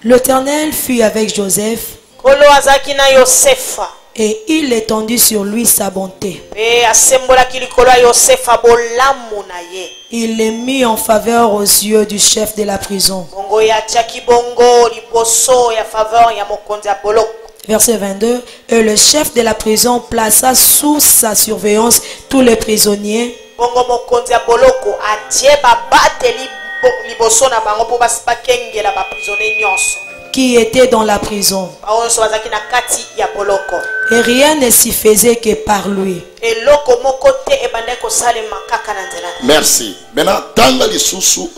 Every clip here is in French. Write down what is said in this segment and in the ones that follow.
L'Éternel fut avec Joseph et il étendit sur lui sa bonté. Il les mit en faveur aux yeux du chef de la prison. Verset 22. Et le chef de la prison plaça sous sa surveillance tous les prisonniers qui étaient dans la prison. Et rien ne s'y faisait que par lui. Merci. Maintenant, dans le sous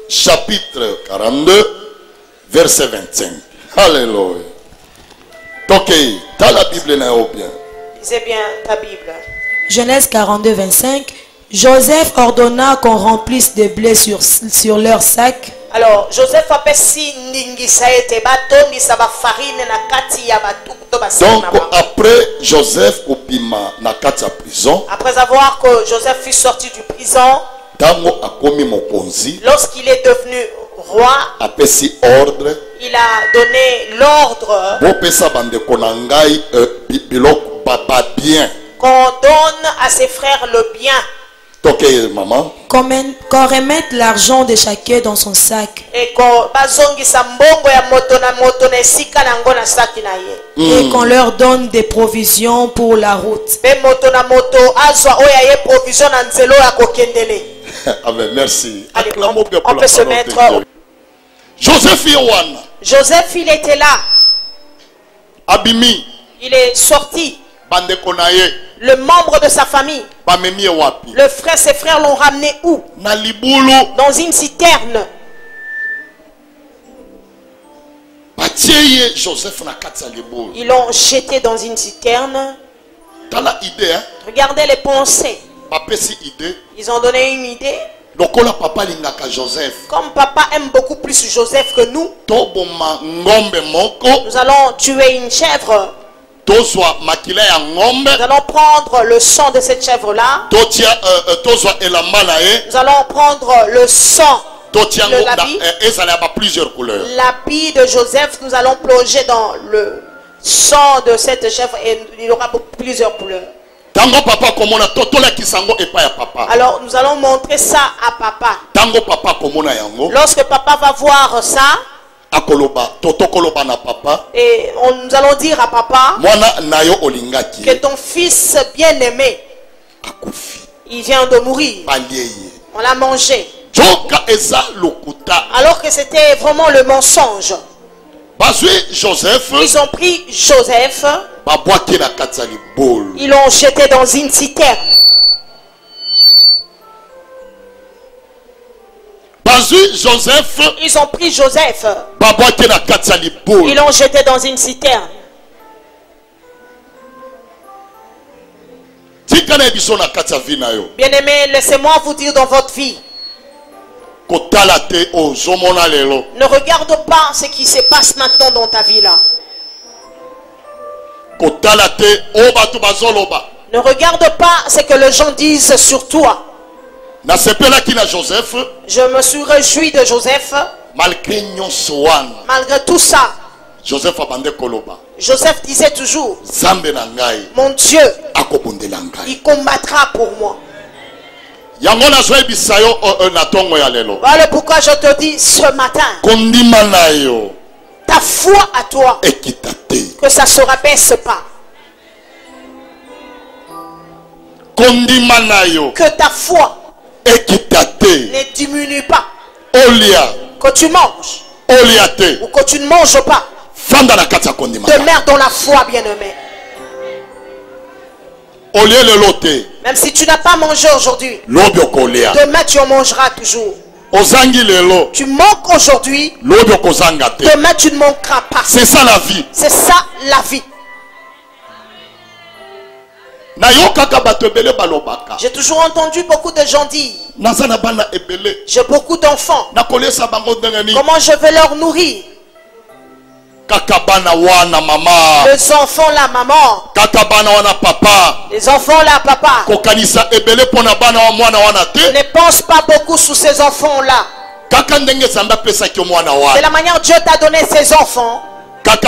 chapitre 42, verset 25. Alléluia. Ok, dans la Bible, bien. Lisez bien ta Bible. Genèse 42, 25. Joseph ordonna qu'on remplisse de blé sur leur sac. Alors, Joseph a pessi ningisa ete batondi saba farine na kati ya batukuto basima. Donc, après Joseph opima na kati ya prison. Après avoir que Joseph fut sorti du prison. Tango akomi mokonzi. Lorsqu'il est devenu roi. Apesi ordre. Il a donné l'ordre. Bopesa bande konangai biloko baba bien. Qu'on donne à ses frères le bien. Ok, maman. Qu'on remette l'argent de chacun dans son sac. Et qu'on leur donne des provisions pour la route. Amen, merci. Allez, on peut se mettre. Joseph, il était là. Abimi. Il est sorti. Le membre de sa famille. Ses frères l'ont ramené où? Dans une citerne. Ils l'ont jeté dans une citerne. Regardez les pensées. Ils ont donné une idée. Comme papa aime beaucoup plus Joseph que nous, nous allons tuer une chèvre. Nous allons prendre le sang de cette chèvre-là. Nous allons prendre le sang de l'habit de Joseph. Nous allons plonger dans le sang de cette chèvre et il y aura plusieurs couleurs. Alors nous allons montrer ça à papa. Lorsque papa va voir ça, et nous allons dire à papa que ton fils bien-aimé, il vient de mourir. On l'a mangé. Alors que c'était vraiment le mensonge. Ils ont pris Joseph. Ils l'ont jeté dans une citerne. Ils ont pris Joseph. Ils l'ont jeté dans une citerne. Bien-aimé, laissez-moi vous dire dans votre vie. Ne regarde pas ce qui se passe maintenant dans ta vie là. Ne regarde pas ce que les gens disent sur toi. Je me suis réjoui de Joseph. Malgré tout ça, Joseph disait toujours, mon Dieu, il combattra pour moi. Voilà pourquoi je te dis ce matin, ta foi à toi, que ça ne se rabaisse pas. Que ta foi ne diminue pas. Que tu manges ou que tu ne manges pas. Demeure dans la foi, bien-aimé. Même si tu n'as pas mangé aujourd'hui, demain tu en mangeras toujours. Tu manques aujourd'hui, demain tu ne manqueras pas. C'est ça la vie. C'est ça la vie. J'ai toujours entendu beaucoup de gens dire, j'ai beaucoup d'enfants, comment je vais leur nourrir? Les enfants la maman, les enfants la papa. Ne pense pas beaucoup sur ces enfants là. De la manière dont Dieu t'a donné ses enfants, c'est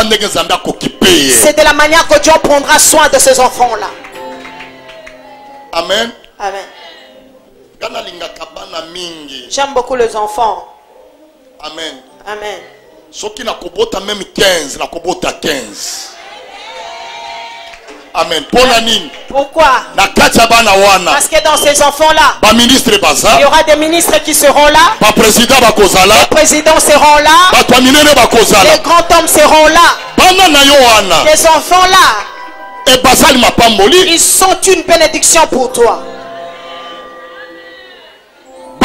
de la manière que Dieu prendra soin de ces enfants-là. Amen. Amen. J'aime beaucoup les enfants. Amen. Amen. Soki na kobota même 15, na kobota 15. Amen. Pourquoi? Parce que dans ces enfants-là, il y aura des ministres qui seront là, les présidents seront là, les grands hommes seront là. Les enfants-là, ils sont une bénédiction pour toi.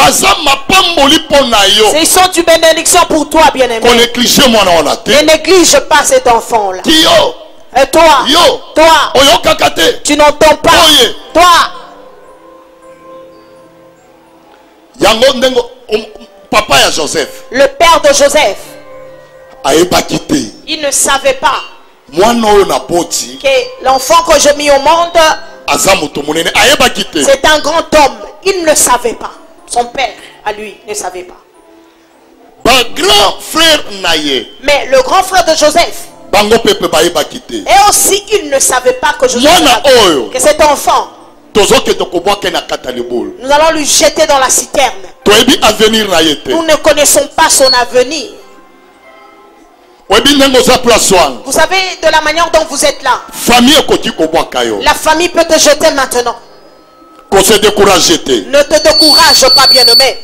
Ils sont une bénédiction pour toi, bien-aimé. Ne néglige pas cet enfant-là. Et toi, tu n'entends pas. Toi, papa ya Joseph, le père de Joseph, il ne savait pas que l'enfant que j'ai mis au monde, c'est un grand homme. Il ne savait pas. Son père, à lui, ne savait pas. Mais le grand frère de Joseph, et aussi il ne savait pas que Joseph, que cet enfant, nous allons lui jeter dans la citerne. Nous ne connaissons pas son avenir. Vous savez, de la manière dont vous êtes là, la famille peut te jeter maintenant. Ne te décourage pas, bien-aimé.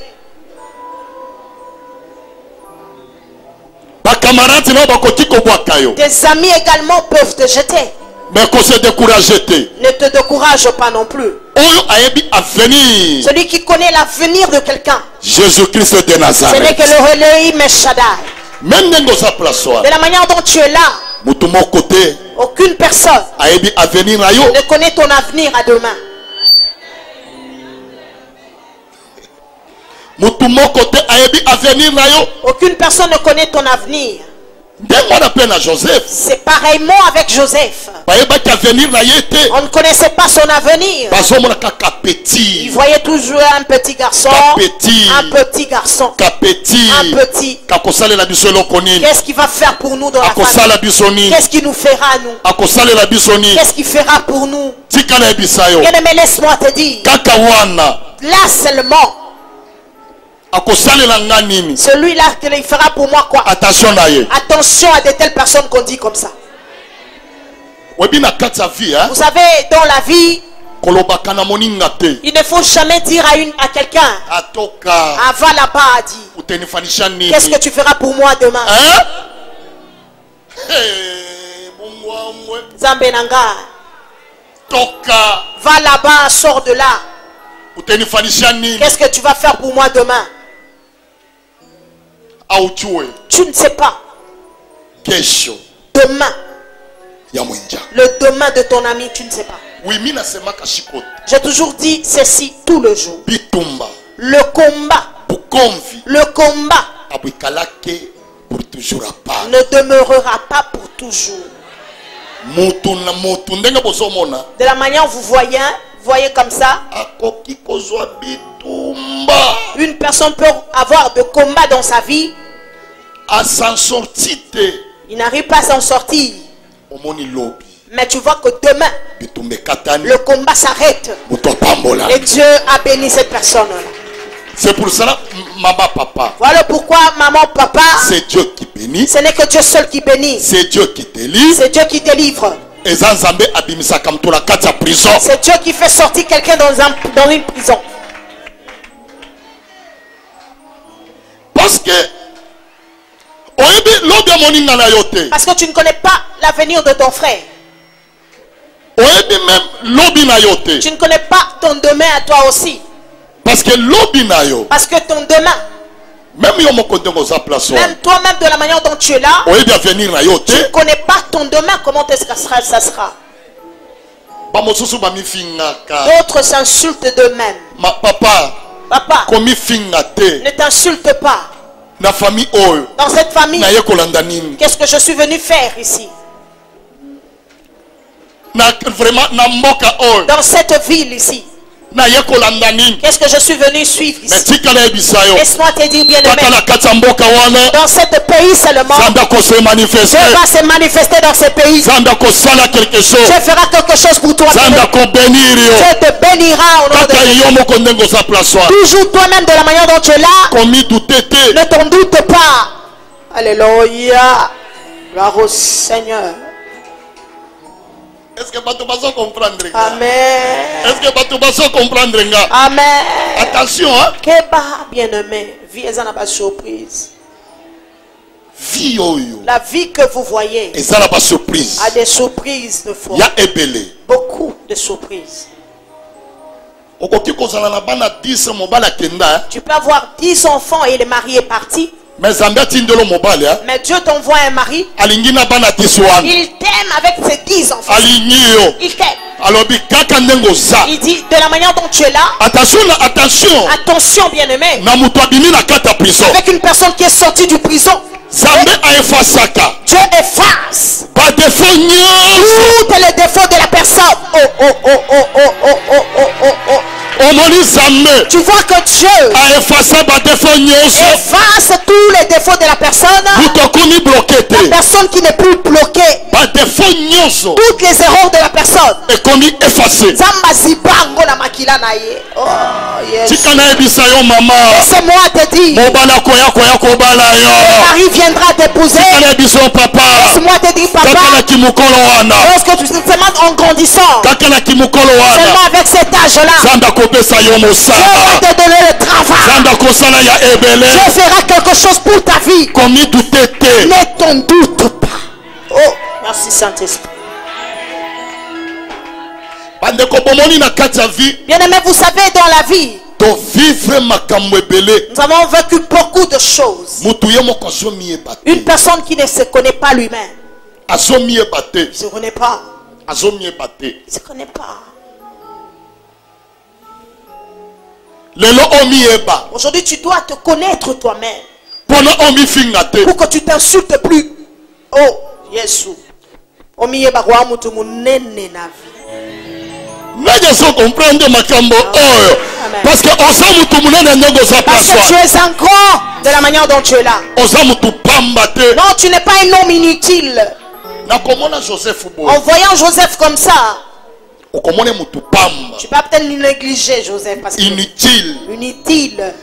Tes amis également peuvent te jeter. Mais ne te décourage pas non plus. Celui qui connaît l'avenir de quelqu'un, Jésus-Christ de Nazareth, ce n'est que le relais Shaddai. De la manière dont tu es là, aucune personne ne connaît ton avenir à demain. Aucune personne ne connaît ton avenir. C'est pareillement avec Joseph. On ne connaissait pas son avenir. Il voyait toujours un petit garçon. Un petit garçon. Un petit. Qu'est-ce qu'il va faire pour nous dans la famille? Qu'est-ce qu'il nous fera nous? Qu'est-ce qu'il fera pour nous? Bien-aimé, laisse-moi te dire. Là seulement, celui-là, il fera pour moi quoi? Attention à de telles personnes qu'on dit comme ça. Vous savez, dans la vie, il ne faut jamais dire à quelqu'un, va là-bas, dit, qu'est-ce que tu feras pour moi demain? Zambenanga, va là-bas, sors de là. Qu'est-ce que tu vas faire pour moi demain? Tu ne sais pas. Demain, le demain de ton ami, tu ne sais pas. J'ai toujours dit ceci tout le jour. Le combat ne demeurera pas pour toujours. De la manière vous voyez comme ça, une personne peut avoir de combat dans sa vie. Il n'arrive pas à s'en sortir. Mais tu vois que demain, le combat s'arrête. Et Dieu a béni cette personne-là. C'est pour cela, maman, papa. Voilà pourquoi, maman, papa, c'est Dieu qui bénit. Ce n'est que Dieu seul qui bénit. C'est Dieu qui délivre. C'est Dieu qui délivre. C'est Dieu qui fait sortir quelqu'un dans une prison. Parce que tu ne connais pas l'avenir de ton frère. Tu ne connais pas ton demain à toi aussi. Parce que ton demain, même toi-même, de la manière dont tu es là, tu ne connais pas ton demain, comment est-ce que ça sera. D'autres s'insultent d'eux-mêmes. Papa, ne t'insulte pas. Dans cette famille, qu'est-ce que je suis venu faire ici? Dans cette ville ici, Qu'est-ce que je suis venu suivre ici? Laisse-moi te dire, bien aimé, dans ce pays seulement, Dieu va se manifester dans ce pays. Dieu fera quelque chose pour toi. Dieu te bénira au nom de Jésus. Toujours toi-même de la manière dont tu es là. Ne t'en doute pas. Alléluia. Gloire au Seigneur. Est-ce que tu vas comprendre? Amen. Est-ce que tu vas comprendre? Amen. Attention, hein? Bien-aimé, vie est une surprise. Vie. La vie que vous voyez a des surprises de foi. Beaucoup de surprises. Tu peux avoir 10 enfants et le mari est parti. Mais Dieu t'envoie un mari. Il t'aime avec ses 10 enfants. Il t'aime. Il dit de la manière dont tu es là. Attention bien aimé. Avec une personne qui est sortie du prison. Dieu efface tous les défauts de la personne. Tu vois que Dieu efface tous les défauts de la personne. La personne qui n'est plus bloquée. Toutes les erreurs de la personne. Laisse-moi te dire. Le mari viendra t'épouser. Laisse-moi te dire, papa. Lorsque tu te demandes en grandissant. Seulement avec cet âge-là. Dieu va te donner le travail. Dieu fera quelque chose pour ta vie. Ne t'en doute pas. Oh, merci Saint-Esprit. Bien aimé, vous savez, dans la vie, nous avons vécu beaucoup de choses. Une personne qui ne se connaît pas lui-même. Il ne se connaît pas. Il ne se connaît pas. Aujourd'hui, tu dois te connaître toi-même. Pour que tu t'insultes plus. Oh, Jésus. Parce que tu es un grand de la manière dont tu es là. Non, tu n'es pas un homme inutile. En voyant Joseph comme ça, tu vas peut-être négliger Joseph parce que inutile.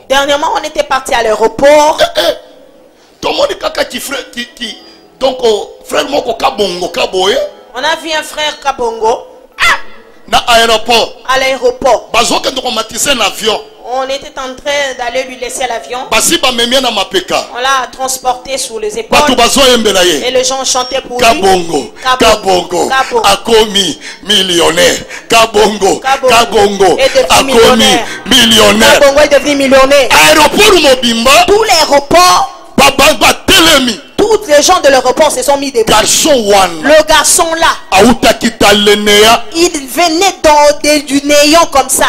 Dernièrement, on était parti à l'aéroport. On a vu un frère Kabongo à l'aéroport. On était en train d'aller lui laisser à l'avion. On l'a transporté sur les épaules. Et les gens chantaient pour lui. Kabongo, Akomi, millionnaire. Kabongo, Akomi, millionnaire. Kabongo est devenu millionnaire. Tout l'aéroport. Tous les gens de l'aéroport se sont mis debout. Le garçon là, il venait du néant comme ça.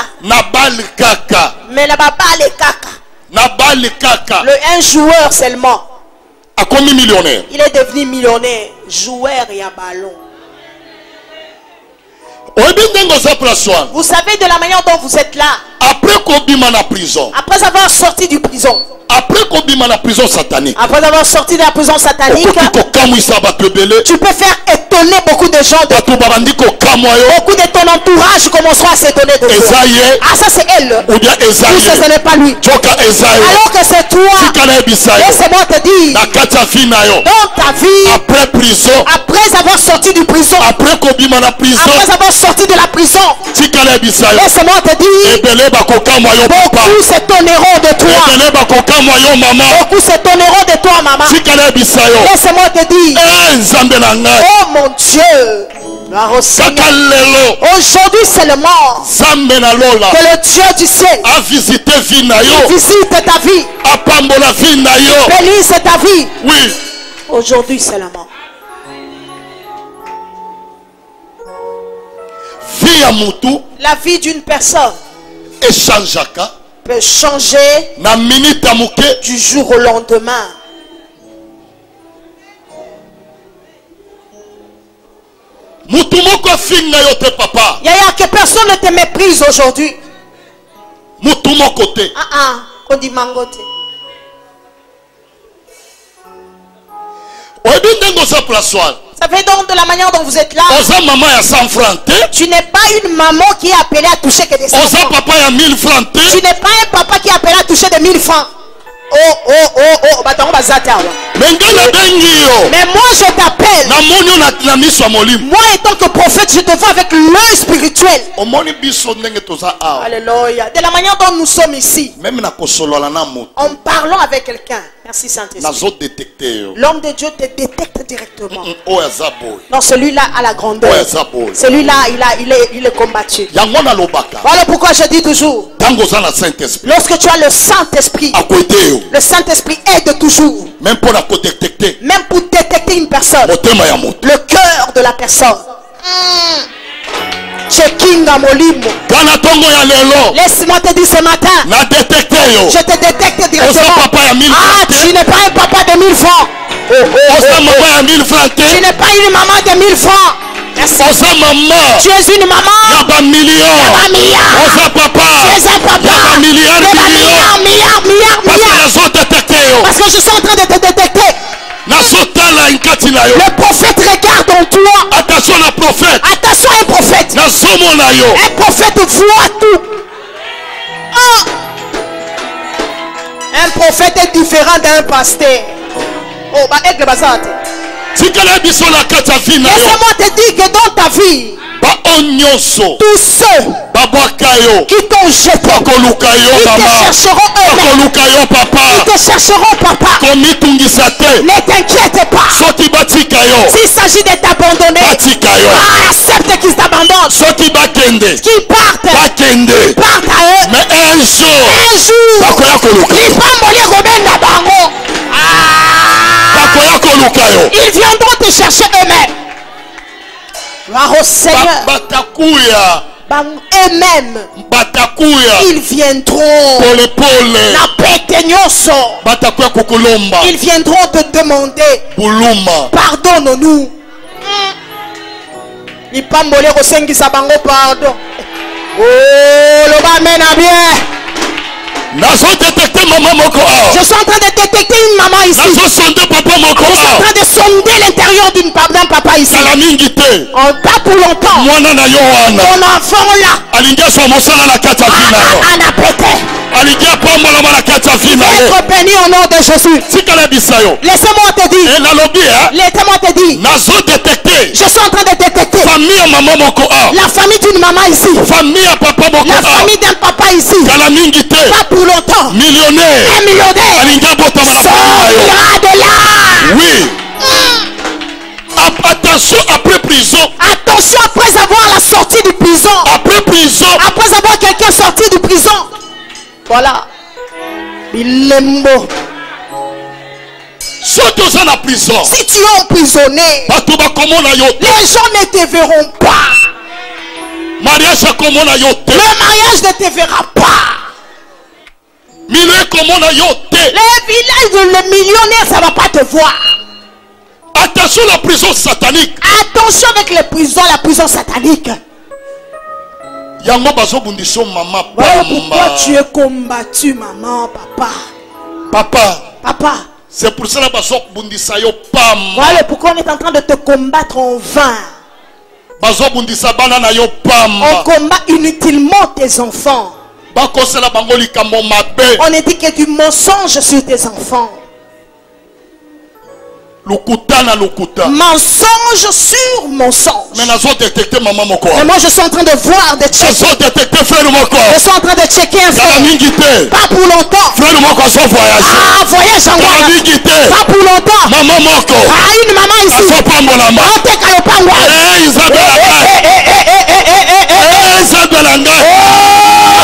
Mais là-bas, les caca. Un joueur seulement. Il est devenu millionnaire. Joueur et un ballon. Vous savez de la manière dont vous êtes là. Après avoir sorti du prison. Après avoir sorti de la prison satanique, tu peux faire étonner beaucoup de gens. Beaucoup de ton entourage commenceront à s'étonner de toi. Ah, ça c'est elle. Ou bien Ou ce n'est pas lui. Alors que c'est toi. Laisse-moi te dire. Dans ta vie, après avoir sorti du prison, après avoir sorti de la prison, laisse-moi te dire. Beaucoup s'étonneront de toi. Beaucoup s'étonneront de toi, maman. Laisse-moi te dire. Oh mon Dieu. Aujourd'hui seulement que le Dieu du ciel visite ta vie. Bénisse ta vie. Oui. Aujourd'hui seulement. La vie d'une personne peut changer du jour au lendemain. Il y a que personne ne te méprise aujourd'hui. On dit mangote. Ça fait donc de la manière dont vous êtes là. Tu n'es pas une maman qui est appelée à toucher que des 100 francs. Tu n'es pas un papa qui est appelé à toucher des 1000 francs. Mais moi je t'appelle. Moi étant que prophète, je te vois avec l'œil spirituel. Alléluia. De la manière dont nous sommes ici, en parlant avec quelqu'un. Merci Saint-Esprit. L'homme de Dieu te détecte directement. Non, celui-là a la grandeur. Celui-là, il est combattu. Voilà pourquoi je dis toujours, lorsque tu as le Saint-Esprit, le Saint-Esprit aide toujours. Même pour détecter une personne, le cœur de la personne. Laisse-moi te dire ce matin, je te détecte directement. Ah, tu n'es pas un papa de 1000 francs. Tu n'es pas une maman de 1000 francs. Merci. Tu es une maman. Tu es un papa. Parce que je suis en train de te détecter. Le prophète regarde en toi. Attention à un prophète. Un prophète voit tout. Un prophète est différent d'un pasteur. Laissez-moi te dire que dans ta vie, tous ceux qui t'ont jeté, ils te chercheront eux-mêmes. Ils te chercheront papa. Ne t'inquiète pas. S'il s'agit de t'abandonner, accepte qu'ils t'abandonnent. Qu'ils partent à eux. Mais un jour, ils vont mourir au même d'abandon. Ils viendront te chercher eux-mêmes. Gloire au Seigneur. Eux-mêmes, ils viendront. Ils viendront te demander pardonne-nous. Ils pambolent au sein qui s'abango pardon. Oh, le bas mène à bien. Je suis en train de détecter une maman ici. Je suis en train de sonder l'intérieur d'un papa ici. Pas pour longtemps. Mon enfant là. Être béni au nom de Jésus. Laissez-moi te dire. Laissez-moi te dire. Je suis en train de détecter la famille d'une maman ici. La famille d'un papa ici. Pas pour longtemps. Millionnaire. Un millionnaire. Sortira de là. Oui. Attention après prison. Attention après avoir la sortie de prison. Après avoir quelqu'un sorti de prison. Voilà. Bilembo. Si tu es emprisonné, les gens ne te verront pas. Le mariage ne te verra pas. Les villages, les millionnaires, ça ne va pas te voir. Attention à la prison satanique. Attention avec les prisons, la prison satanique. Voilà pourquoi tu es combattu, maman, papa. Papa. C'est pour cela voilà pourquoi on est en train de te combattre en vain. On combat inutilement tes enfants. On ne dit que du mensonge sur tes enfants. Mensonge sur mensonge. Mais moi je suis en train de voir, de checker. Je suis en train de checker un frère. Pas pour longtemps. Ah, voyage en Ghana. Pas pour longtemps. Ah, une maman ici.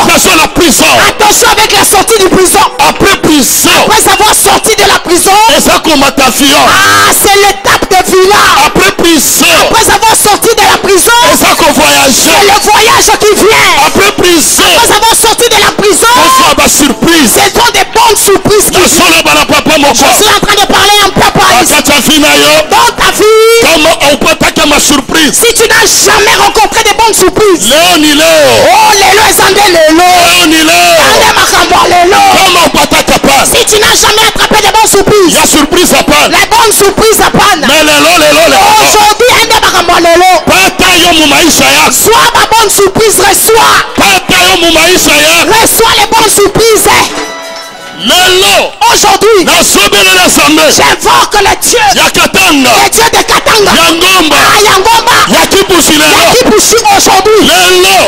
Attention à la prison. Attention avec la sortie de prison. Après prison. Après avoir sorti de la prison. Ah, c'est l'étape de village. Après prison. Après avoir sorti de la prison. C'est le voyage qui vient. Après prison. Après avoir sorti de la prison. Ce sont des bonnes surprises qui viennent. Je suis en train de parler un papa ici. Dans ta vie. si tu n'as jamais rencontré de bonnes surprises, oh lelo ezande lelo, si tu n'as jamais attrapé de bonnes surprises, les bonnes surprises à panne, aujourd'hui sois ma bonne surprise, reçois les bonnes surprises. Aujourd'hui, j'invoque le Dieu de Katanga, Yangomba, Yakipushi aujourd'hui.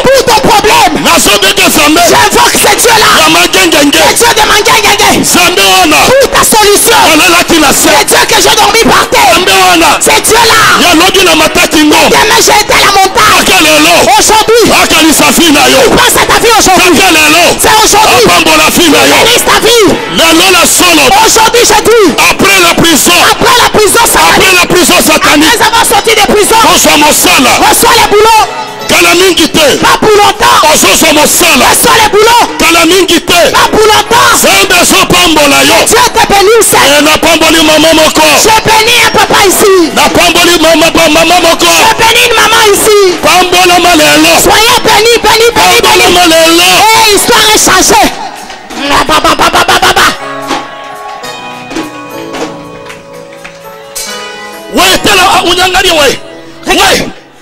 Pour ton problème, j'invoque ce Dieu-là, le Dieu de Mangengenge, pour ta solution. C'est Dieu que j'ai dormi par terre. C'est Dieu-là. Demain j'ai été à la montagne. Aujourd'hui, pense à ta vie aujourd'hui. C'est aujourd'hui. Bénisse ta vie. Aujourd'hui je dis, après la prison satanique, après avoir sorti des prisons, reçois les boulots. Pas pour longtemps. Reçois les boulots. Pas pour longtemps. Dieu te bénisse. Je bénis un papa ici. Je bénis une maman ici. Soyez bénis. Et l'histoire est changée.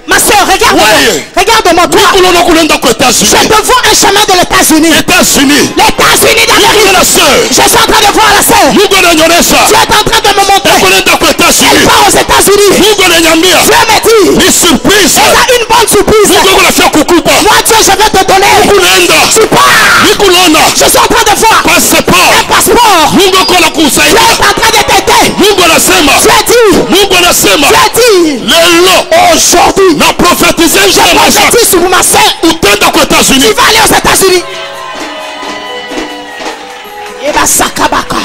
Ma soeur, regarde-moi. Regarde-moi, toi. Je te vois un chemin de l'États-Unis. L'États-Unis d'Amérique. Je suis en train de voir la soeur. Tu es en train de me montrer. Elle part aux États-Unis. Dieu me dit, c'est une bonne surprise. Moi, Dieu, je vais te donner. Tu pars. Je suis en train de voir un passeport. Tu es en train de t'aider. Tu as dit, aujourd'hui, je prophétise sur ma soeur. Tu vas aller aux États-Unis. Et bah sakabaka.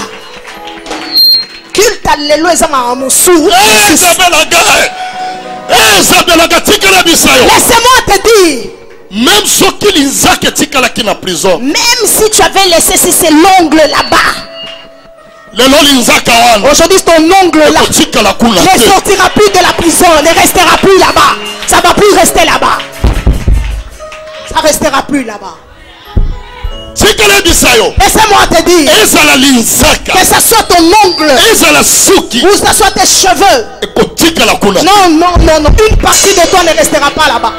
Culte alléluia ezama amusou. Laissez-moi te dire. Même si tu avais laissé ces l'ongle là-bas. Aujourd'hui ton ongle là ne sortira plus de la prison, ne restera plus là-bas. Ça va plus rester là-bas. Ça restera plus là-bas. Laissez-moi te dire que ça soit ton ongle ou ça soit tes cheveux. Non. Une partie de toi ne restera pas là-bas.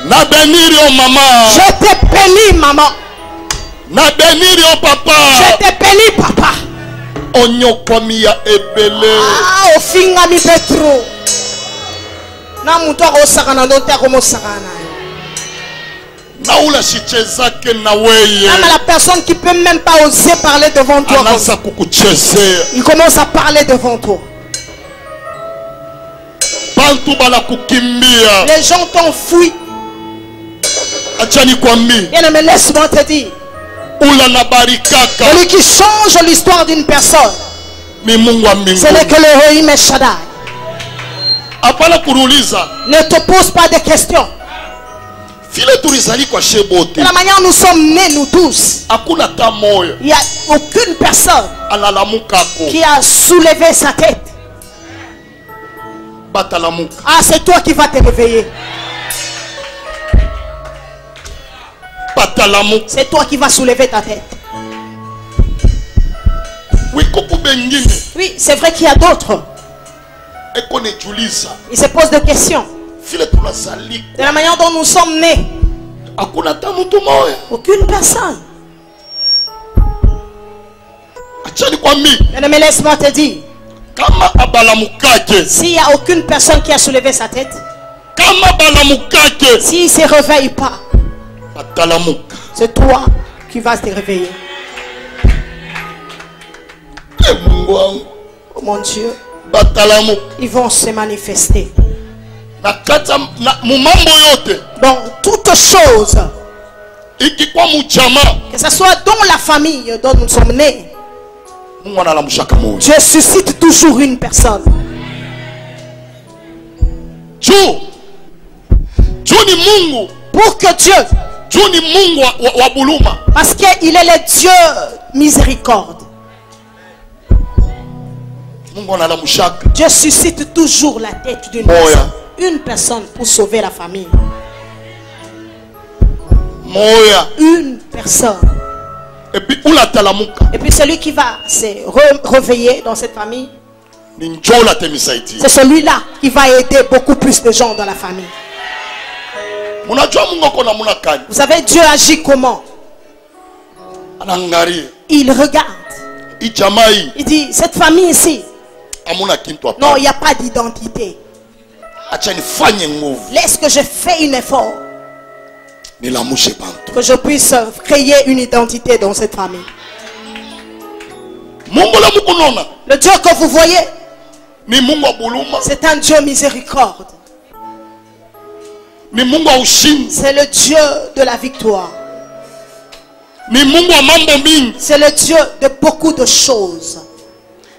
Je te bénis maman. Je te bénis papa. Au fingami petro. Na muto osakana ndote akomosakana. La personne qui peut même pas oser parler devant toi. Il commence à parler devant toi. Les gens t'ont fui. Bien aimé, laisse-moi te dire. Celui qui change l'histoire d'une personne, ce n'est que l'Elohim El Shaddai. Ne te pose pas de questions. De la manière nous sommes nés, nous tous, il n'y a aucune personne qui a soulevé sa tête. Ah, c'est toi qui vas te réveiller. C'est toi qui vas soulever ta tête. Oui, c'est vrai qu'il y a d'autres. Ils se posent des questions. De la manière dont nous sommes nés, aucune personne. Mais laisse-moi te dire, s'il n'y a aucune personne qui a soulevé sa tête, s'il ne se réveille pas, c'est toi qui vas te réveiller. Oh mon Dieu, ils vont se manifester. Dans toutes choses, que ce soit dans la famille dont nous sommes nés, Dieu suscite toujours une personne. Pour que Dieu, parce qu'il est le Dieu miséricorde. Dieu suscite toujours la tête d'une personne. Une personne pour sauver la famille. Une personne. Et puis celui qui va se réveiller dans cette famille, c'est celui-là qui va aider beaucoup plus de gens dans la famille. Vous savez, Dieu agit comment? Il regarde. Il dit, cette famille ici, non, il n'y a pas d'identité. Laisse que je fais un effort. Que je puisse créer une identité dans cette famille. Le Dieu que vous voyez, c'est un Dieu miséricorde. C'est le Dieu de la victoire. C'est le Dieu de beaucoup de choses.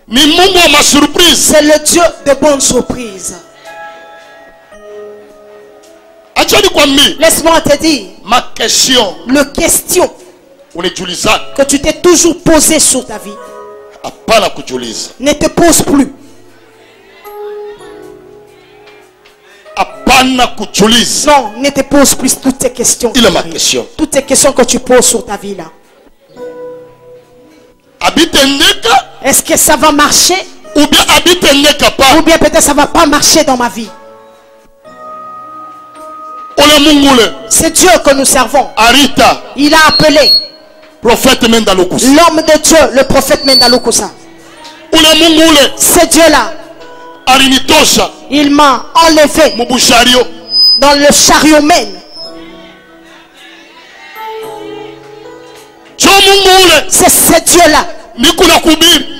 C'est le Dieu de bonnes surprises. Laisse-moi te dire, ma question, le question que tu t'es toujours posé sur ta vie ne te pose plus. Non, ne te pose plus toutes ces questions. Il est ma question. Toutes ces questions que tu poses sur ta vie là. Est-ce que ça va marcher? Ou bien peut-être ça va pas marcher dans ma vie. C'est Dieu que nous servons. Il a appelé l'homme de Dieu, le prophète Mendalukusa. C'est Dieu-là. Il m'a enlevé dans le chariot même. C'est ce Dieu-là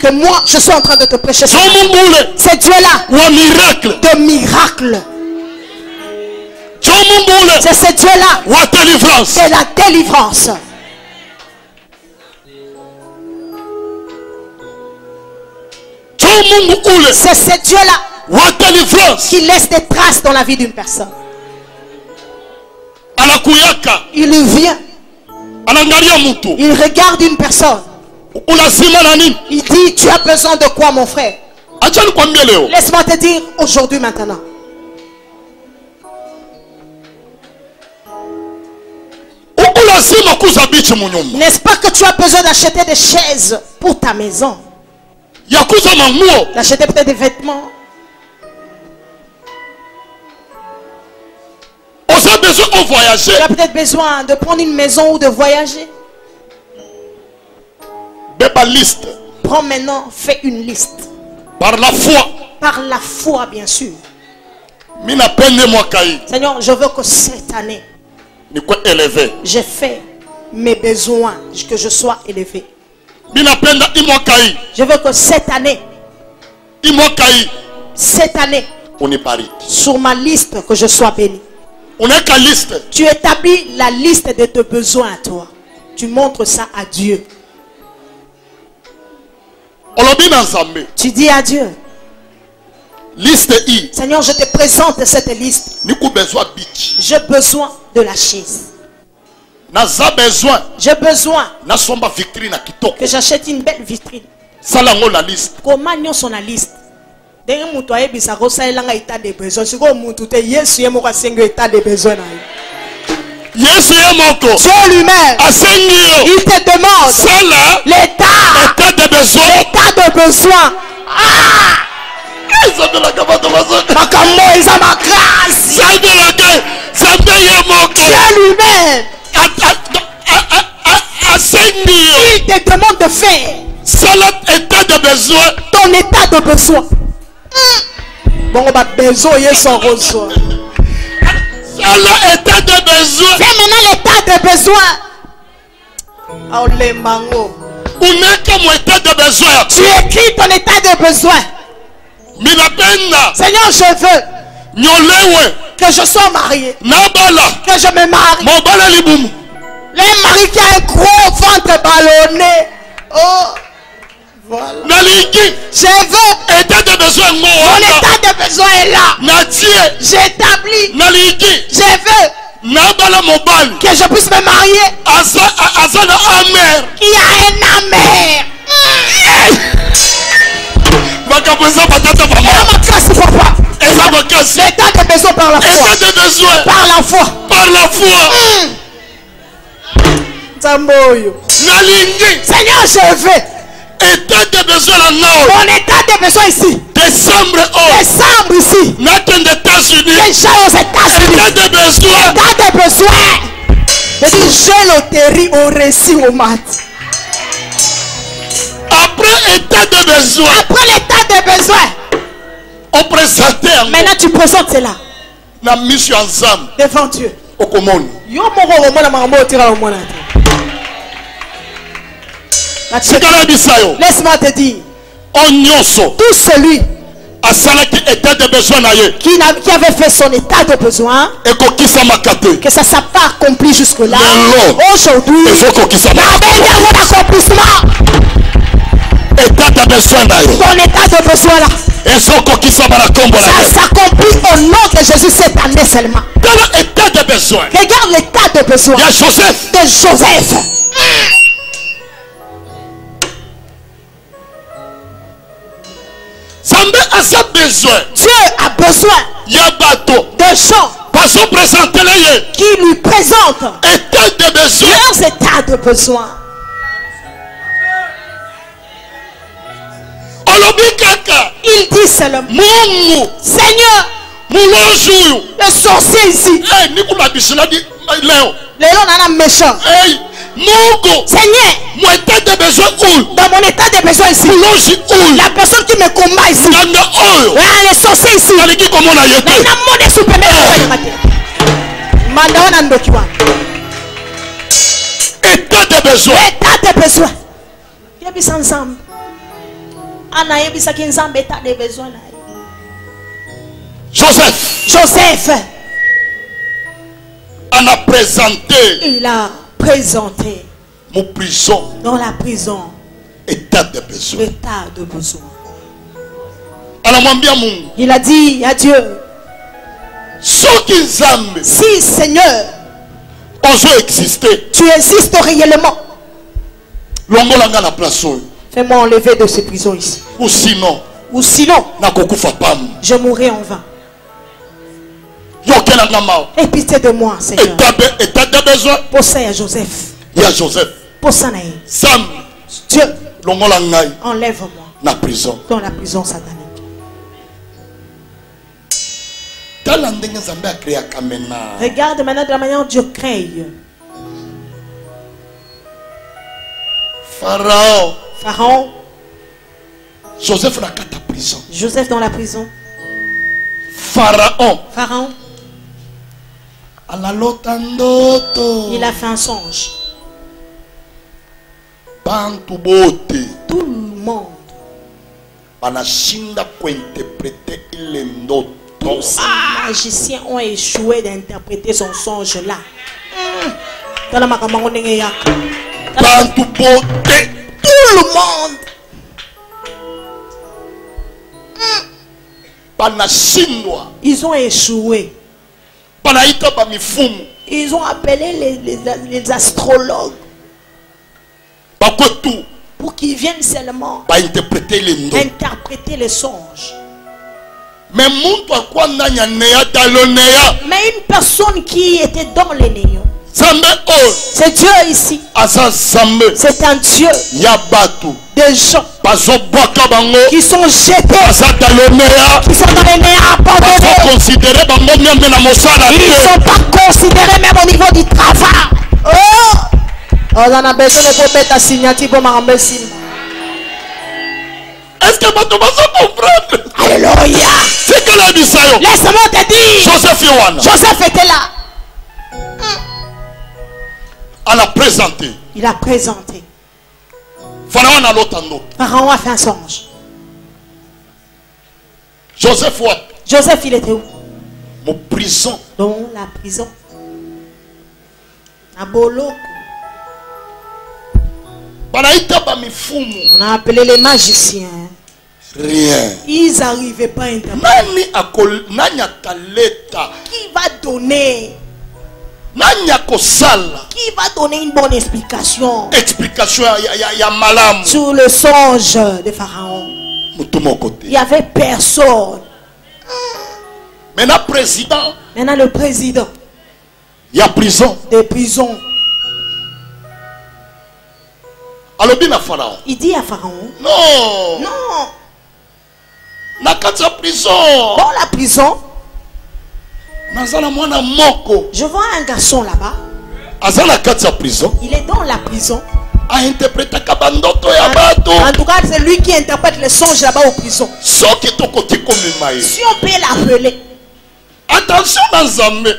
que moi je suis en train de te prêcher. C'est Dieu-là de miracles. C'est ce Dieu-là de la délivrance. C'est ce Dieu-là qui laisse des traces dans la vie d'une personne. Il vient. Il regarde une personne. Il dit, tu as besoin de quoi, mon frère? Laisse-moi te dire aujourd'hui maintenant. N'est-ce pas que tu as besoin d'acheter des chaises pour ta maison? D'acheter peut-être des vêtements. Tu as peut-être besoin de prendre une maison ou de voyager. Prends maintenant, fais une liste. Par la foi. Par la foi, bien sûr. Seigneur, je veux que cette année, j'ai fait mes besoins, que je sois élevé. Je veux que cette année, sur ma liste, que je sois béni. Tu établis la liste de tes besoins à toi. Tu montres ça à Dieu. Tu dis à Dieu, Seigneur, je te présente cette liste. J'ai besoin de la chaise. J'ai besoin que j'achète une belle vitrine. Comment nous sommes la liste? Dieu lui-même, il te demande l'état de besoin. Dieu lui-même, il te demande de faire ton état de besoin. Bon, on va besoin, il son besoin. Fais maintenant l'état de besoin. Oh, les mangots. Tu écris ton état de besoin. Seigneur, je veux que je sois marié, que je me marie. Les maris qui a un gros ventre ballonné. Oh, voilà. Je veux. Mon état de besoin est là. J'établis. Je veux que je puisse me marier. Qui a un amer. L'état de besoin par la foi. Par la foi. Par la foi. Seigneur, je veux. État de besoin là. Mon état de besoin ici. Décembre ici. Nathan des États-Unis. Déjà aux États-Unis. État de besoin. État de besoin. Je dis, j'ai loterie au récit au mat. Après état de besoin. Après l'état de besoin. On présente. Maintenant tu présentes cela. La mission ensemble. Devant Dieu. Au commande. Laisse-moi te dire. Tout celui qui avait fait son état de besoin, que ça s'est pas accompli jusque-là, aujourd'hui, il y a un accomplissement. État de besoin ton état de besoin là, ça s'accomplit au nom de Jésus cette année seulement. État de besoin. Regarde l'état de besoin de Joseph. Dieu a besoin de gens qui lui présentent leurs états de besoin. Il dit seulement, Seigneur, le sorcier ici, Léon nana méchant. Seigneur, dans mon état de besoin ici, la personne qui me combat ici, le sorcier ici, état de besoin. État de besoin. Ensemble. Joseph il a présenté mon prison dans la prison état de besoin. Il a dit à Dieu, si Seigneur tu existes réellement, fais-moi enlever de ces prisons ici. Ou sinon je mourrai en vain. Et pitié de moi, Seigneur. État de besoin. Pour ça, il y a Joseph. Pour ça, Dieu, enlève-moi dans la prison satanique. Regarde maintenant de la manière dont Dieu crée. Pharaon. Joseph dans la prison. Joseph dans la prison. Pharaon. Il a fait un songe. Tout le monde. Tous les magiciens ont échoué d'interpréter son songe là. Tout le monde. Ils ont échoué. Ils ont appelé les astrologues pour qu'ils viennent seulement interpréter les songes. Mais une personne qui était dans les néons, c'est Dieu ici. C'est un Dieu de gens qui sont jetés, qui sont dans les néants abandonnés. Ils ne sont pas considérés même au niveau du travail. On a besoin de mettre à signature pour m'arranger. Est-ce que tu vas comprendre? Alléluia. C'est que la mission. Laisse-moi te dire. Joseph était là. Il a présenté. Pharaon a fait un songe. Joseph, il était où? Mon prison. Dans la prison. À Boloko. On a appelé les magiciens. Rien. Ils n'arrivaient pas à interpréter. Qui va donner? Qui va donner une bonne explication? Sur le songe de Pharaon. Il n'y avait personne. Maintenant, président. Maintenant, le président. Il y a prison. Des prisons. Alors, bien à Pharaon. Il dit à Pharaon. Non. Non. La prison. Dans la prison. Je vois un garçon là-bas. Il est dans la prison. En tout cas, c'est lui qui interprète les songes là-bas aux prisons. Si on peut l'appeler. Attention à Zambé.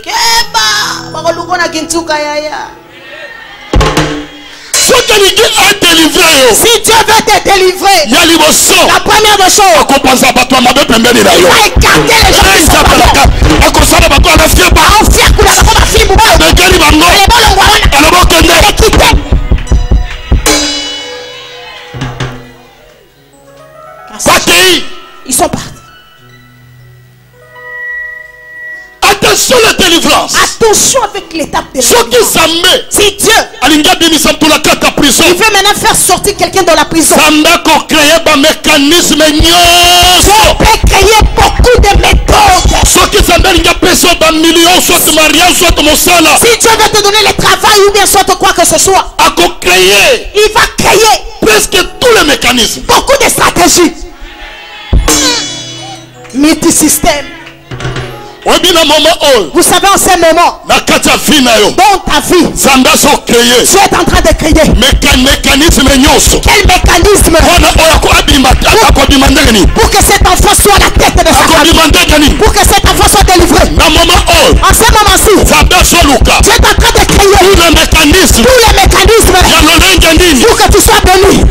Si Dieu veut te délivrer, la première des choses, il va écarter les gens. Ils sont partis. Attention la délivrance. Attention avec l'étape de la délivrance. Si Dieu il veut maintenant faire sortir quelqu'un de la prison, il peut créer beaucoup de méthodes. Si Dieu veut te donner le travail ou bien soit quoi que ce soit, il va créer presque tous les mécanismes, beaucoup de stratégies, multisystème. Vous savez, en ce moment, dans ta vie, Dieu est en train de créer. mécanisme Quel mécanisme pour que cet enfant soit la tête de sa famille, pour que cet enfant soit délivré. En ce moment-ci, Dieu est en train de créer tous les mécanismes pour que tu sois béni.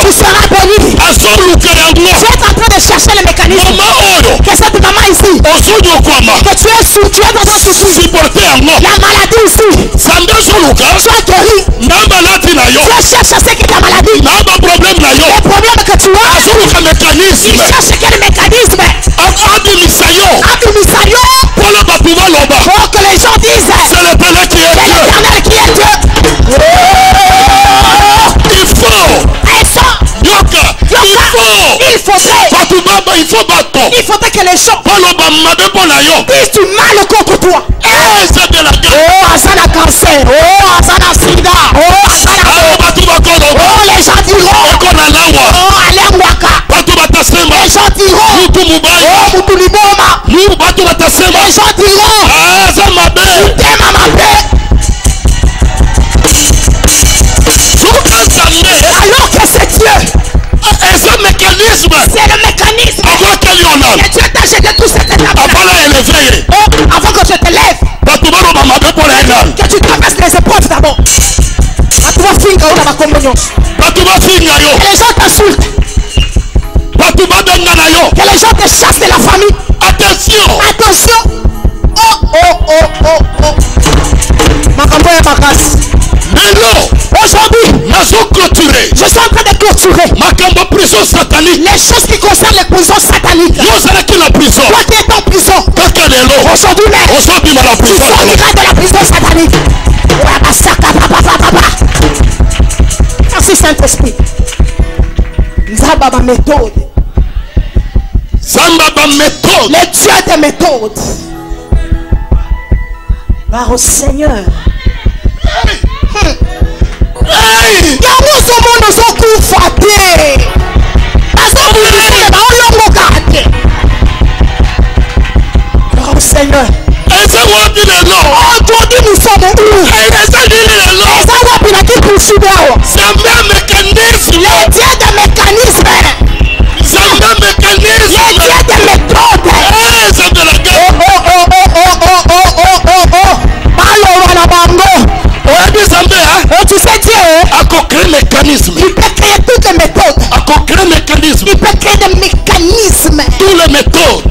Tu seras béni. Dieu est en train de chercher les mécanismes que cette maman ici, que tu es dans un souci, la maladie ici, sois guéri. Dieu cherche à ce que ta maladie, les problèmes que tu as, il cherche quel mécanisme pour que les gens disent c'est l'Éternel qui est Dieu. Il faudrait que les gens disent du mal contre toi. Oh, Asana cancer. Oh, Asana sida. Oh, Asana. Oh, les gens diront. Oh, allez Mwaka. Les gens diront. Oh, Mutuliboma. Les gens diront. Tema Mabé. Alors que c'est Dieu. C'est le mécanisme. C'est le mécanisme. Que Dieu t'a jeté tout cette étape. Avant que je te lève. Que tu traverses les épreuves d'abord. Que les gens t'insultent. Que les gens te chassent de la famille. Attention. Aujourd'hui, je suis en train de clôturer les choses qui concernent les prisons sataniques. Toi qui es en prison, aujourd'hui même, tu sortiras de la prison satanique. Merci Saint-Esprit. Zambaba méthode. Le Dieu des méthodes. Gloire au Seigneur. Seigneur. Aujourd'hui nous sommes où? C'est un même mécanisme. Les dieux des mécanismes. C'est un même mécanisme. Les dieux des méthodes. C'est de la guerre. Tu sais Dieu, mécanisme. Il peut créer toutes les méthodes. Mécanisme. Il peut créer des mécanismes. Tous les méthodes.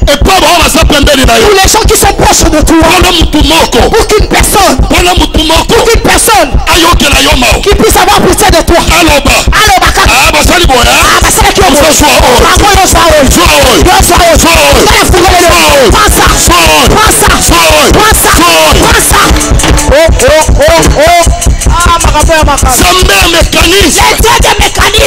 Et pour les gens qui sont proches de toi. Pour qu'une personne qui puisse avoir pitié de toi. C'est un mécanisme. Les dieux des mécanismes.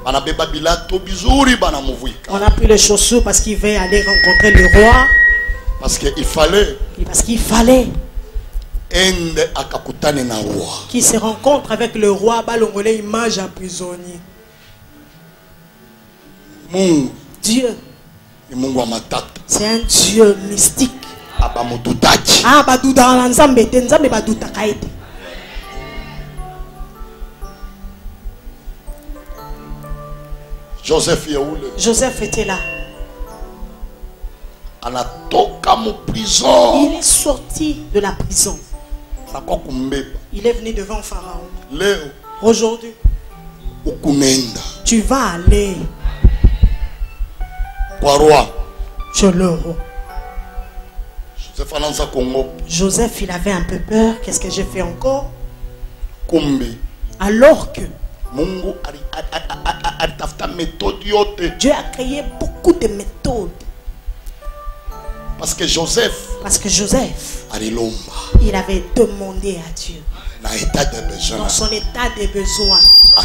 On a pris les chaussures parce qu'il veut aller rencontrer le roi. Parce qu'il fallait. Parce qu'il fallait qu'il se rencontre avec le roi. Balongolé image un prisonnier. Dieu. C'est un Dieu mystique. Ah, badouda nzambe te nzambe badouta kaite. Joseph était là. Il est sorti de la prison. Il est venu devant Pharaon. Aujourd'hui, tu vas aller chez le roi. Joseph, il avait un peu peur. Qu'est-ce que j'ai fait encore? Alors que Dieu a créé beaucoup de méthodes. Parce que Joseph, il avait demandé à Dieu dans son état de besoin.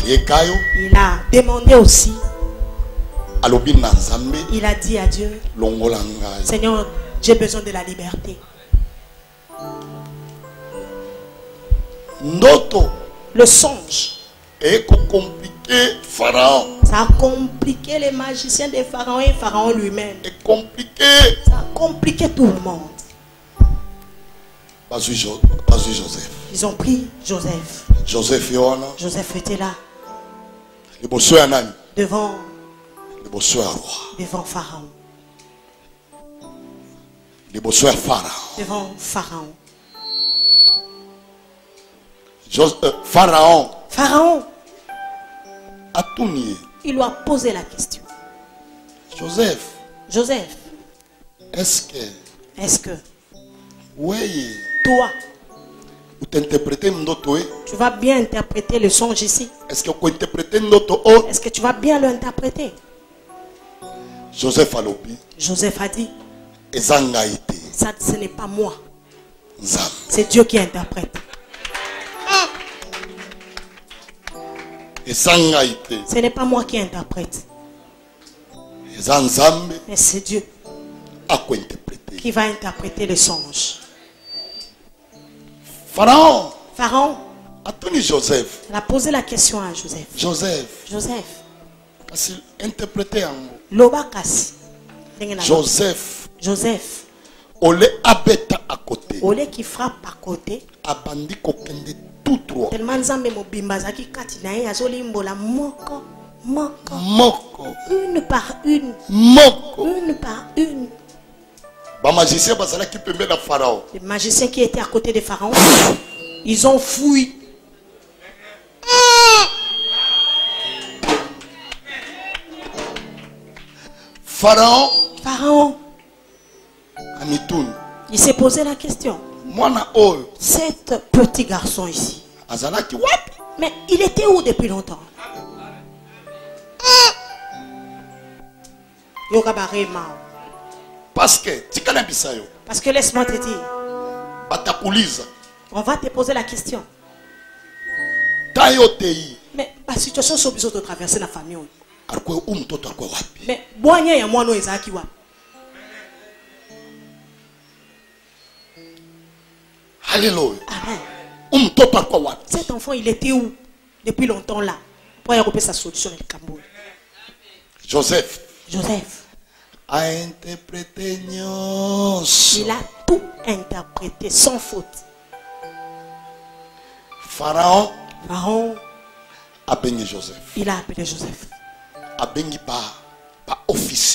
Il a demandé aussi. Il a dit à Dieu, Seigneur, j'ai besoin de la liberté. Le songe. Ça a compliqué les magiciens de Pharaon et Pharaon lui-même. Ça a compliqué tout le monde. Ils ont pris Joseph. Joseph était là. Devant Pharaon. Devant Pharaon. Pharaon. Il lui a posé la question. Joseph. Est-ce que toi, tu vas bien interpréter le songe ici? Est-ce que tu vas bien l'interpréter? Joseph a dit, ça, ce n'est pas moi. C'est Dieu qui interprète. Ce n'est pas moi qui interprète. Mais c'est Dieu qui va interpréter le songe. Pharaon il a posé la question à Joseph. Joseph. Joseph. Au lieu qui frappe à côté. Tellement nzambe mobimba zaki kati na ye azolimbola moko. Une par une. Les magiciens qui étaient à côté de Pharaon, ils ont fui. Pharaon. Il s'est posé la question. Cet petit garçon ici. Mais il était où depuis longtemps? Parce que laisse-moi te dire. On va te poser la question. Mais la situation sur besoin de traverser la famille. Mais boigné ya moi no ezaki wa. Alléluia. Amen. Cet enfant, il était où depuis longtemps là? Pour y avoir sa solution dans le Cameroun. Joseph a interprété. Il a tout interprété sans faute. Pharaon a appelé Joseph. Il a appelé Joseph.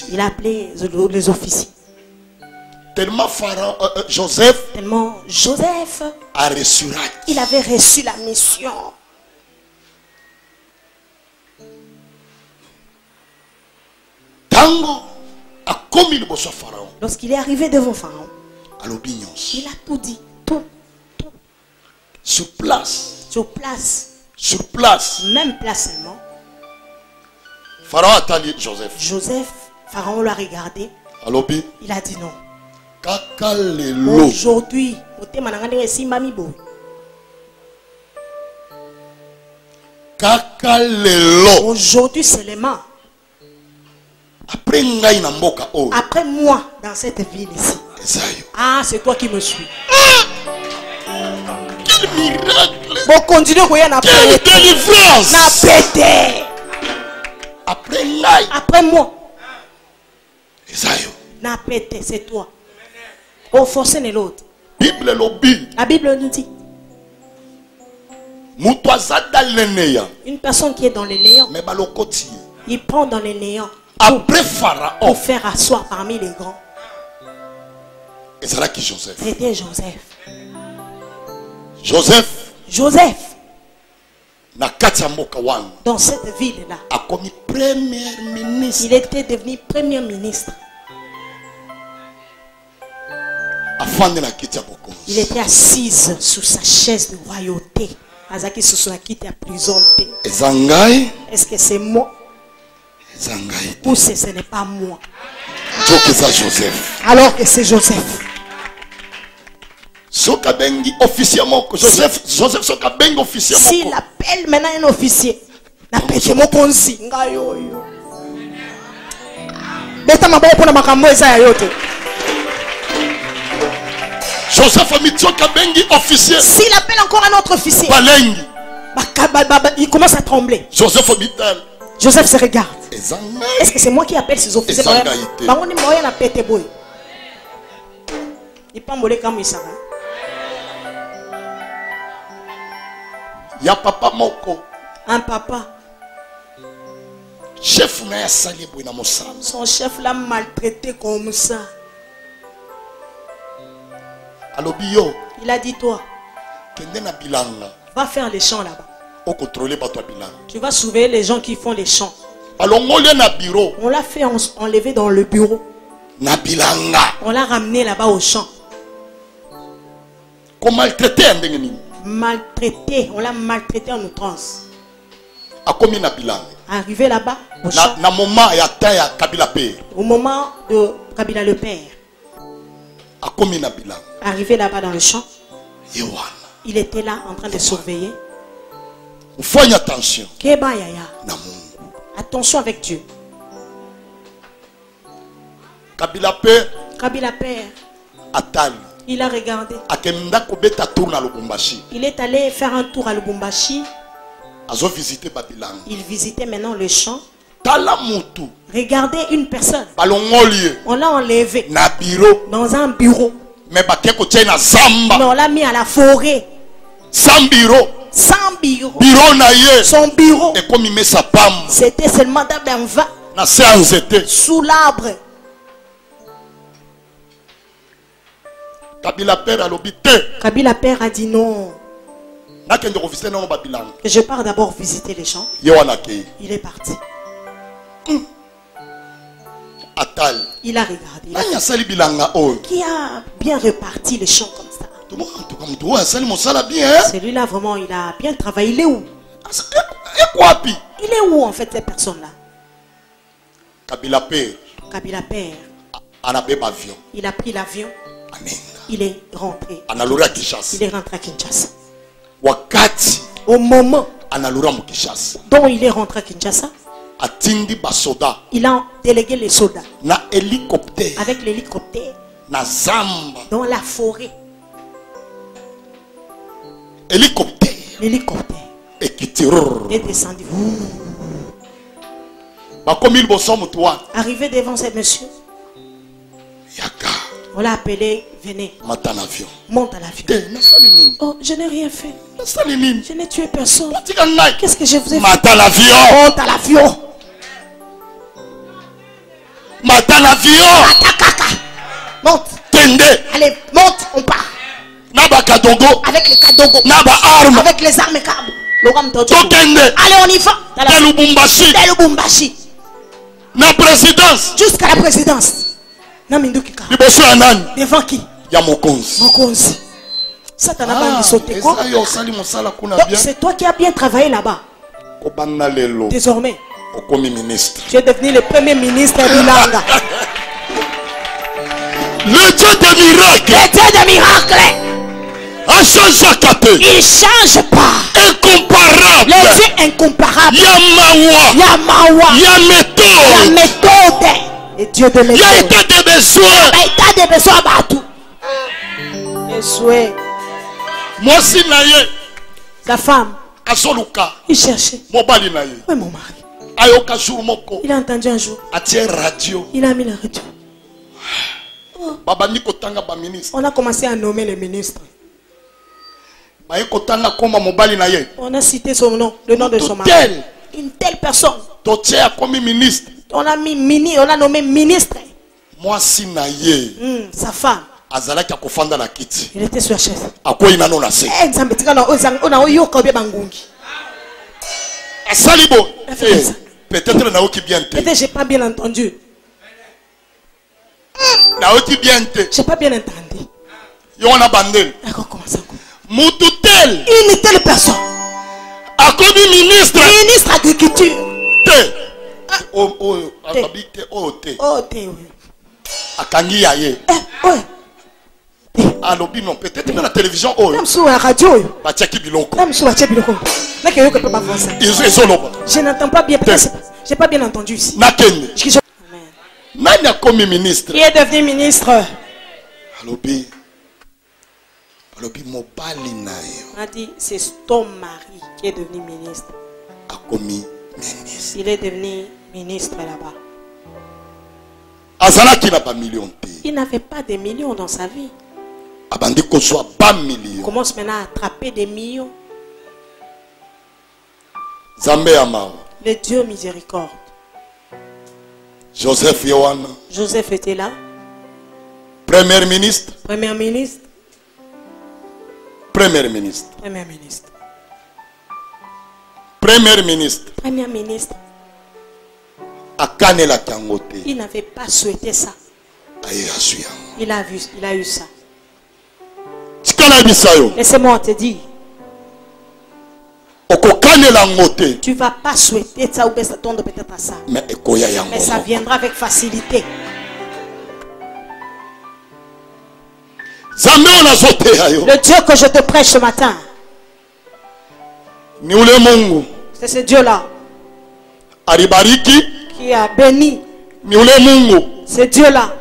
Il a appelé les officiers. Tellement Joseph a reçu. Il avait reçu la mission. Lorsqu'il est arrivé devant Pharaon, il a tout dit. Tout. Sur place. Même place seulement. Pharaon a dit Joseph. Pharaon l'a regardé. Il a dit non. Aujourd'hui, Aujourd'hui, c'est les mains. Après moi, dans cette ville ici. Ah, c'est toi qui me suis. Quel miracle! Bon, continuez, quelle délivrance! Après moi. N'a pété, c'est toi. Oh, forcez l'autre. La Bible nous dit. Une personne qui est dans le néant, il prend dans le néant pour faire asseoir parmi les grands. C'était Joseph. Joseph. Dans cette ville-là, il était devenu premier ministre. Il était assis sous sa chaise de royauté. Est-ce que c'est moi? Ou ce n'est pas moi? Alors que c'est Joseph. S'il appelle maintenant un officier, s'il appelle encore un autre officier, il commence à trembler. Joseph se regarde. Est-ce que c'est moi qui appelle ces officiers? Il y a papa moko. Un papa. Chef son chef l'a maltraité comme ça. Il a dit toi, va faire les champs là-bas. Tu vas surveiller les gens qui font les champs. On l'a fait enlever dans le bureau. On l'a ramené là-bas au champ. Maltraité, on l'a maltraité en outrance. Arrivé là-bas au champ, au moment de Kabila le père, arrivé là-bas dans le champ, il était là en train de surveiller. Attention avec Dieu. Kabila père, il a regardé. Il est allé faire un tour à Lubumbashi. Il visitait maintenant le champ. Regardez une personne. On l'a enlevé dans un bureau. Mais on l'a mis à la forêt. Sans bureau. Son bureau. C'était seulement dans un vin. Sous l'arbre. Kabila père a dit non. Que je pars d'abord visiter les champs. Il est parti. Il a regardé. Qui a bien reparti les champs comme ça? Celui-là vraiment il a bien travaillé. Il est où? Il est où en fait cette personne-là? Kabila père. Il a pris l'avion. Il est rentré. Il est rentré à Kinshasa. Au moment dont il est rentré à Kinshasa, il a délégué les soldats avec l'hélicoptère dans la forêt. L'hélicoptère est descendu. Arrivé devant ce monsieur, on l'a appelé, venez. Monte à l'avion. Oh, je n'ai rien fait. Je n'ai tué personne. Qu'est-ce que je vous ai fait? Monte à l'avion. Monte. Allez, monte, on part. Avec les kadongo. Avec les armes câbles. Allez, on y va. Dès Lubumbashi. Jusqu'à la présidence. Devant qui? Mokonzi. Satan a bien sauté quoi? C'est toi qui as bien travaillé là-bas. Désormais, tu es devenu le premier ministre de Langa. Le Dieu des miracles. Il change pas. Incomparable. Le Dieu incomparable. incomparable. Il y a mawa. Il y a mawa. Il y a méthode. Il y a méthode. Et Dieu de méthode. Il y a état de besoin. Il y a état de besoin partout. Yeshua. Moi si naye. Sa femme. Azoluka. Il cherchait. Mobali naye. Oui, mon mari. Ayoka jour moko. Il a entendu un jour. Atie radio. Il a mis la radio. Baba niko tanga ba ministre. On a commencé à nommer les ministres. On a cité son nom, le nom de son mari. Une telle personne. Ministre. On a nommé ministre. Moi si naye. Sa femme. Il était sur la chaise. Peut-être j'ai pas bien entendu. J'ai pas bien entendu. D'accord, comment ça? Une telle personne. Ministre agriculture. Non, peut-être dans la télévision. Même sur la radio. Même sur la biloko. Je n'entends pas bien. J'ai pas bien entendu ici. Ministre. Qui est devenu ministre? On a dit c'est ton mari qui est devenu ministre. Il est devenu ministre là-bas. Il n'avait pas de millions dans sa vie. Il commence maintenant à attraper des millions. Le Dieu miséricorde. Joseph était là. Premier ministre. Premier ministre. Premier ministre. Premier ministre. Premier ministre. Premier ministre. Il n'avait pas souhaité ça. Il a eu ça. Laissez-moi te dire. Tu ne vas pas souhaiter ça ou s'attendre peut-être à ça. Mais ça viendra avec facilité. Le Dieu que je te prêche ce matin. C'est ce Dieu-là. Qui a béni. C'est Dieu-là.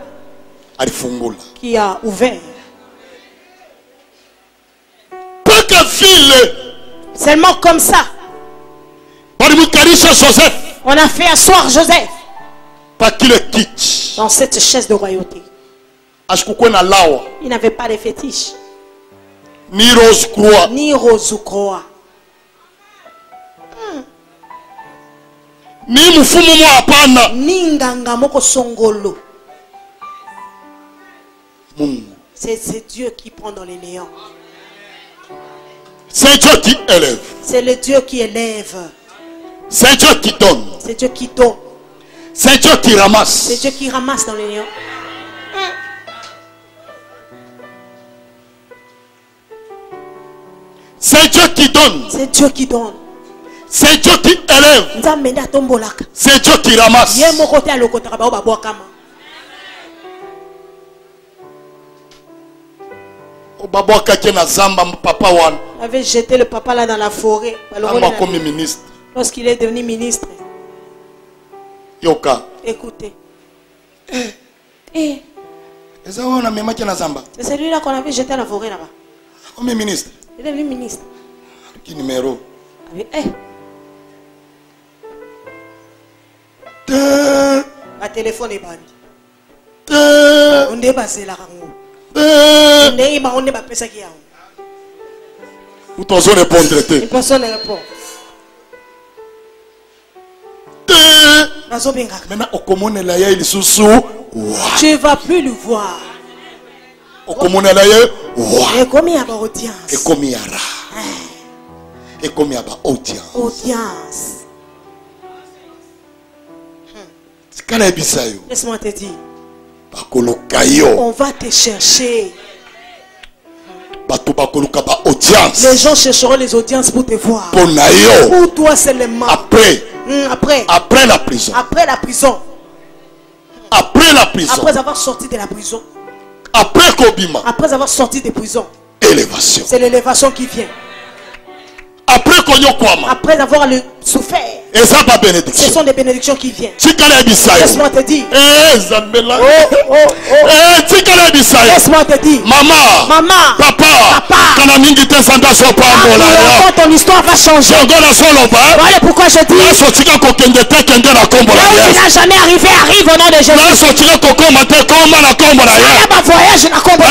Qui a ouvert. Seulement comme ça. On a fait asseoir Joseph dans cette chaise de royauté. Il n'avait pas de fétiche. Ni rose croix. Ni rose croix. Ni nganga moko songolo. C'est Dieu qui prend dans les néants. C'est Dieu qui élève. C'est le Dieu qui élève. C'est Dieu qui donne. C'est Dieu qui donne. C'est Dieu qui ramasse. C'est Dieu qui ramasse dans les néants. C'est Dieu qui donne. C'est Dieu qui donne. C'est Dieu qui élève. C'est Dieu qui ramasse. Il avait jeté le papa là dans la forêt. Lorsqu'il est devenu ministre. Écoutez. C'est celui-là qu'on avait jeté dans la forêt là-bas. Il est devenu ministre. Quel numéro? Ma téléphone est banni. On est passé là. On est pas pensé qu'il y a. Où personne répondre? Personne ne répond. Maintenant, tu ne vas plus le voir. Et comme il y a une audience. Et comme il y a une audience. Laisse-moi te dire. On va te chercher. Les gens chercheront les audiences pour te voir. Pour toi seulement. Après la prison. Après la prison. Après la prison. Après avoir sorti de la prison. Après Kobima. Après avoir sorti de prison. Élévation. C'est l'élévation qui vient. Après avoir souffert. Ce sont des bénédictions qui viennent. Laisse-moi te dire. Laisse-moi te dire. Maman. Papa. Quand ton histoire va changer. Voilà pourquoi je dis. Là où tu n'as jamais arrivé, arrive au nom de Jésus. Ma voyage na kombo.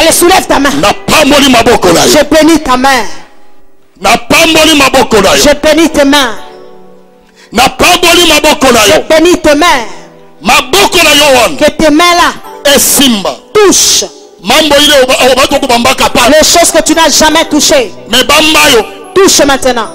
Allez, soulève ta main. Je bénis ta main. Je bénis tes mains. Je bénis tes mains. Que tes mains là touchent les choses que tu n'as jamais touchées. Touche maintenant.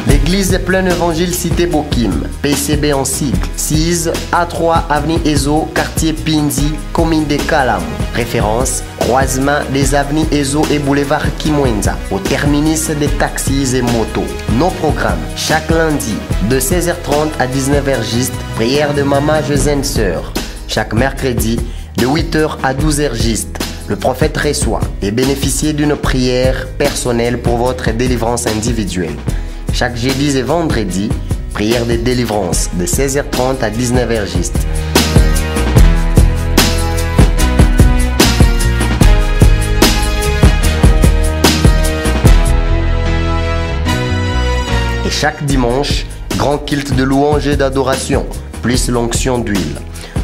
L'église Plein Évangile Cité Bokim, PCB en cycle, 6 A3 Avenue Ezo, quartier Pinzi, commune de Kalam. Référence, croisement des avenues Ezo et boulevard Kimwenza, au terminus des taxis et motos. Nos programmes, chaque lundi, de 16h30 à 19h juste, prière de Maman Josène Sœur. Chaque mercredi, de 8h à 12h juste, le prophète reçoit et bénéficie d'une prière personnelle pour votre délivrance individuelle. Chaque jeudi et vendredi, prière de délivrance de 16h30 à 19h juste. Et chaque dimanche, grand culte de louange et d'adoration, plus l'onction d'huile.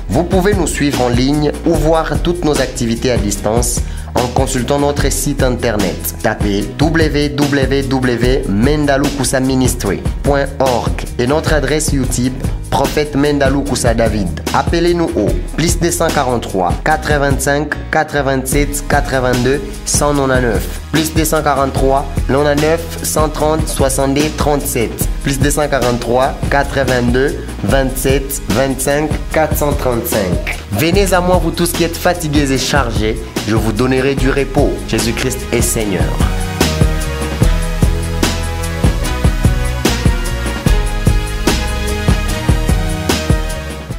Vous pouvez nous suivre en ligne ou voir toutes nos activités à distance en consultant notre site internet. Tapez www.mendalukusaministry.org et notre adresse YouTube Prophète Mendalou Kousa David. Appelez-nous au plus 243 425 87 82 199 plus 243 99 130 62 37 plus 243 82 27 25 435. Venez à moi vous tous qui êtes fatigués et chargés, je vous donnerai du repos. Jésus-Christ est Seigneur.